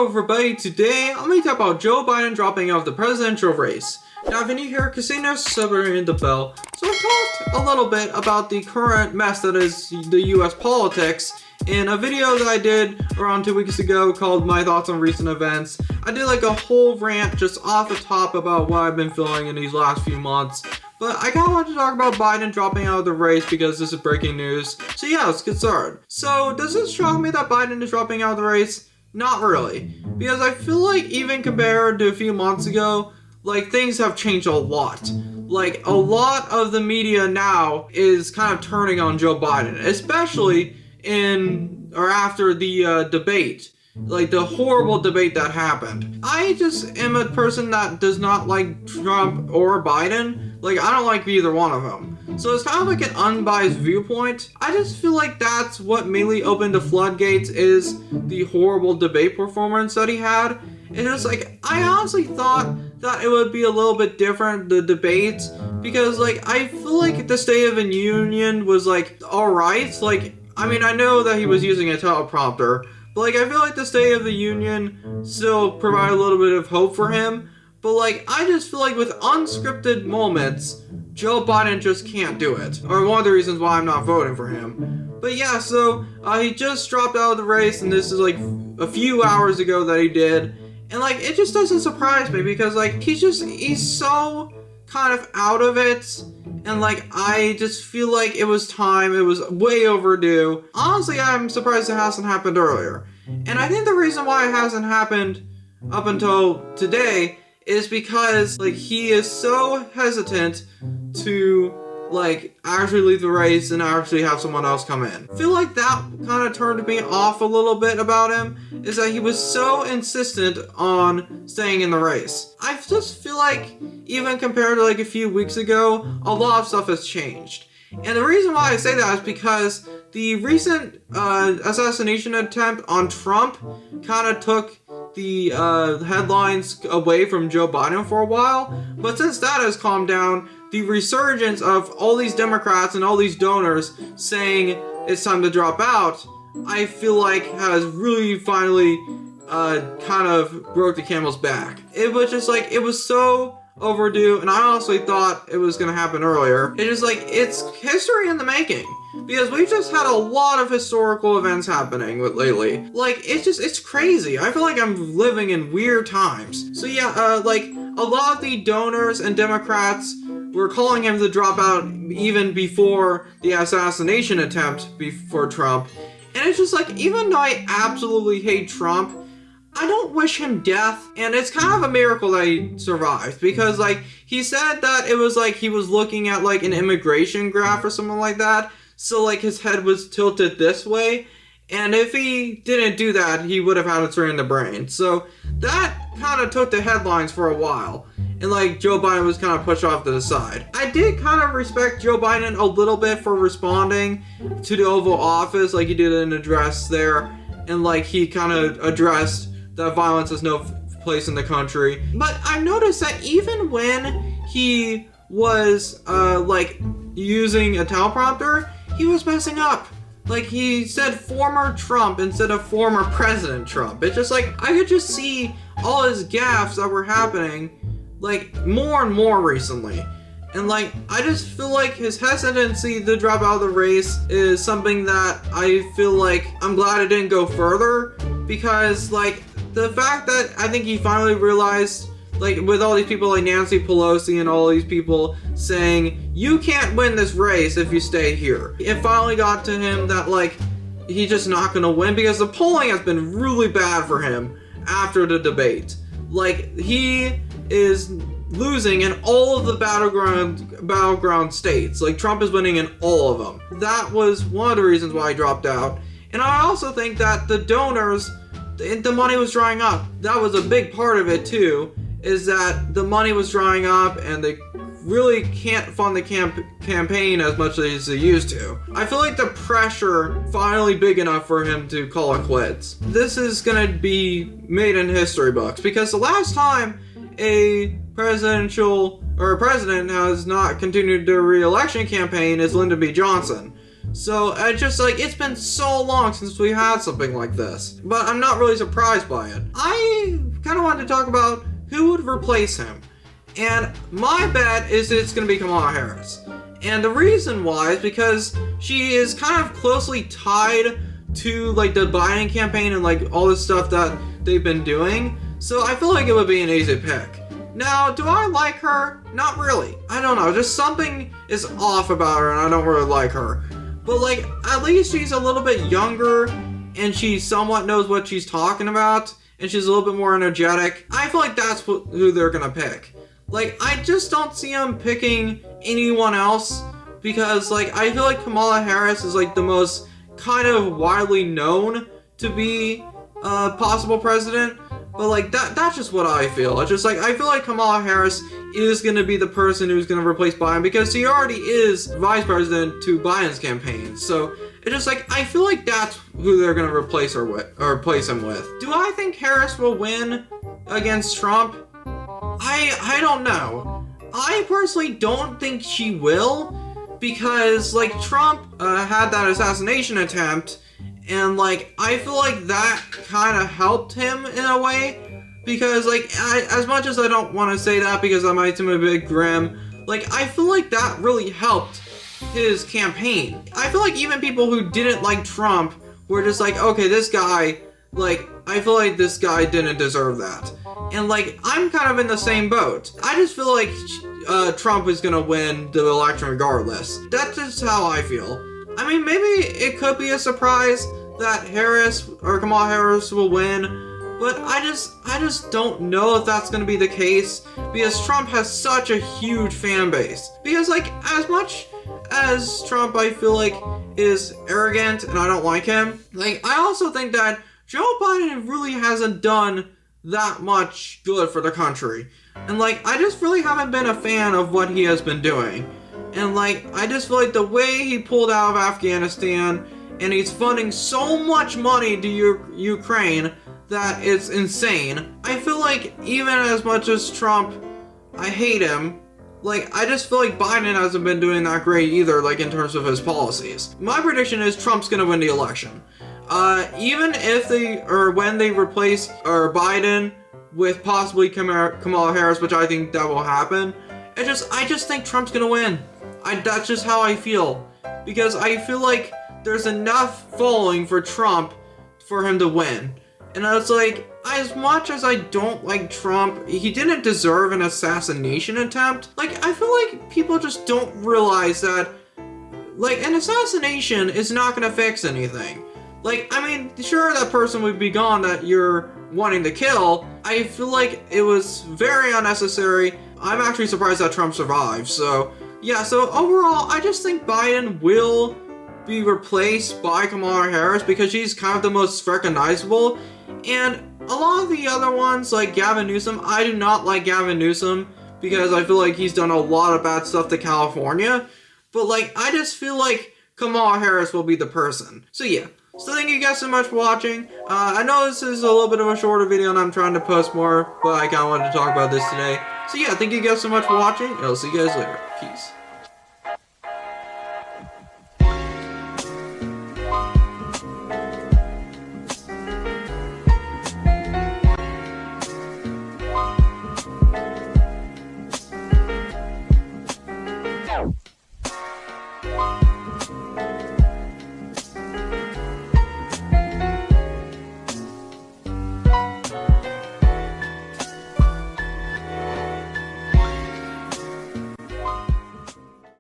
everybody, today I'm going to talk about Joe Biden dropping out of the presidential race. Now if you're new here, consider subscribing the bell. So I've talked a little bit about the current mess that is the US politics in a video that I did around 2 weeks ago called My Thoughts on Recent Events. I did like a whole rant just off the top about what I've been feeling in these last few months. But I kind of want to talk about Biden dropping out of the race because this is breaking news. So yeah, let's get started. So does this shock me that Biden is dropping out of the race? Not really. Because I feel like even compared to a few months ago, like things have changed a lot. Like a lot of the media now is kind of turning on Joe Biden, especially in or after the debate. Like the horrible debate that happened. I just am a person that does not like Trump or Biden. Like I don't like either one of them. So it's kind of like an unbiased viewpoint. I just feel like that's what mainly opened the floodgates is the horrible debate performance that he had. And it's like, I honestly thought that it would be a little bit different, the debates, because like, I feel like the State of the Union was like, alright. Like, I mean, I know that he was using a teleprompter, but like, I feel like the State of the Union still provided a little bit of hope for him. But like, I just feel like with unscripted moments, Joe Biden just can't do it. Or one of the reasons why I'm not voting for him. But yeah, so he just dropped out of the race, and this is like a few hours ago that he did. And like, it just doesn't surprise me because like, he's so kind of out of it. And like, I just feel like it was time, it was way overdue. Honestly, I'm surprised it hasn't happened earlier. And I think the reason why it hasn't happened up until today is because like he is so hesitant to like actually leave the race and actually have someone else come in. I feel like that kind of turned me off a little bit about him, is that he was so insistent on staying in the race. I just feel like even compared to like a few weeks ago, a lot of stuff has changed. And the reason why I say that is because the recent assassination attempt on Trump kind of took the headlines away from Joe Biden for a while. But since that has calmed down, the resurgence of all these Democrats and all these donors saying it's time to drop out, I feel like has really finally kind of broke the camel's back. It was just like, it was so overdue, and I honestly thought it was gonna happen earlier. It's just like, it's history in the making. Because we've just had a lot of historical events happening lately. Like, it's crazy. I feel like I'm living in weird times. So yeah, like, a lot of the donors and Democrats were calling him to drop out even before the assassination attempt for Trump. And it's just like, even though I absolutely hate Trump, I don't wish him death, and it's kind of a miracle that he survived, because like, he said that it was like he was looking at like an immigration graph or something like that, so like his head was tilted this way, and if he didn't do that, he would have had a turn in the brain. So that kind of took the headlines for a while, and like Joe Biden was kind of pushed off to the side. I did kind of respect Joe Biden a little bit for responding to the Oval Office, like he did an address there, and like he kind of addressed that violence has no place in the country. But I've noticed that even when he was like using a teleprompter, he was messing up. Like he said former Trump instead of former President Trump. It's just like, I could just see all his gaffes that were happening like more and more recently. And like, I just feel like his hesitancy to drop out of the race is something that I feel like I'm glad it didn't go further, because like, the fact that I think he finally realized, like with all these people like Nancy Pelosi and all these people saying, you can't win this race if you stay here. It finally got to him that like, he's just not gonna win, because the polling has been really bad for him after the debate. Like, he is losing in all of the battleground states. Like, Trump is winning in all of them. That was one of the reasons why he dropped out. And I also think that the donors, the money was drying up. That was a big part of it too, is that the money was drying up and they really can't fund the campaign as much as they used to. I feel like the pressure finally big enough for him to call it quits. This is gonna be made in history books, because the last time a president has not continued their re-election campaign is Lyndon B. Johnson. So I just like, it's been so long since we had something like this. But I'm not really surprised by it. I kind of wanted to talk about who would replace him. And my bet is it's going to be Kamala Harris. And the reason why is because she is kind of closely tied to like the Biden campaign and like all this stuff that they've been doing. So I feel like it would be an easy pick. Now, do I like her? Not really. I don't know. Just something is off about her and I don't really like her. But like, at least she's a little bit younger and she somewhat knows what she's talking about. And she's a little bit more energetic. I feel like that's who they're gonna pick. Like, I just don't see them picking anyone else because, like, I feel like Kamala Harris is, like, the most kind of widely known to be a possible president. But, like, that's just what I feel. It's just, like, I feel like Kamala Harris is going to be the person who's going to replace Biden because she already is vice president to Biden's campaign. So, it's just, like, I feel like that's who they're going to replace her with, or replace him with. Do I think Harris will win against Trump? I don't know. I personally don't think she will because, like, Trump had that assassination attempt and, like, I feel like that kind of helped him in a way because, like, as much as I don't want to say that because that might seem a bit grim, like, I feel like that really helped his campaign. I feel like even people who didn't like Trump were just like, okay, this guy, like, I feel like this guy didn't deserve that. And, like, I'm kind of in the same boat. I just feel like Trump is gonna win the election regardless. That's just how I feel. I mean, maybe it could be a surprise that Harris or Kamala Harris will win, but I just don't know if that's gonna be the case because Trump has such a huge fan base. Because, like, as much as Trump, I feel like, is arrogant and I don't like him, like, I also think that Joe Biden really hasn't done that much good for the country. And, like, I just really haven't been a fan of what he has been doing. And, like, I just feel like the way he pulled out of Afghanistan and he's funding so much money to Ukraine that it's insane. I feel like even as much as Trump, I hate him, like, I just feel like Biden hasn't been doing that great either, like, in terms of his policies. My prediction is Trump's gonna win the election. Even if they, or when they replace Biden with possibly Kamala Harris, which I think that will happen, I just think Trump's gonna win. That's just how I feel. Because I feel like there's enough following for Trump for him to win. And I was like, as much as I don't like Trump, he didn't deserve an assassination attempt. Like, I feel like people just don't realize that, like, an assassination is not gonna fix anything. Like, I mean, sure, that person would be gone that you're wanting to kill. I feel like it was very unnecessary. I'm actually surprised that Trump survived. So, yeah, so overall, I just think Biden will be replaced by Kamala Harris because she's kind of the most recognizable. And a lot of the other ones, like Gavin Newsom, I do not like Gavin Newsom because I feel like he's done a lot of bad stuff to California. But, like, I just feel like Kamala Harris will be the person. So, yeah. So thank you guys so much for watching. I know this is a little bit of a shorter video and I'm trying to post more, but I kind of wanted to talk about this today. So yeah, thank you guys so much for watching, and I'll see you guys later. Peace.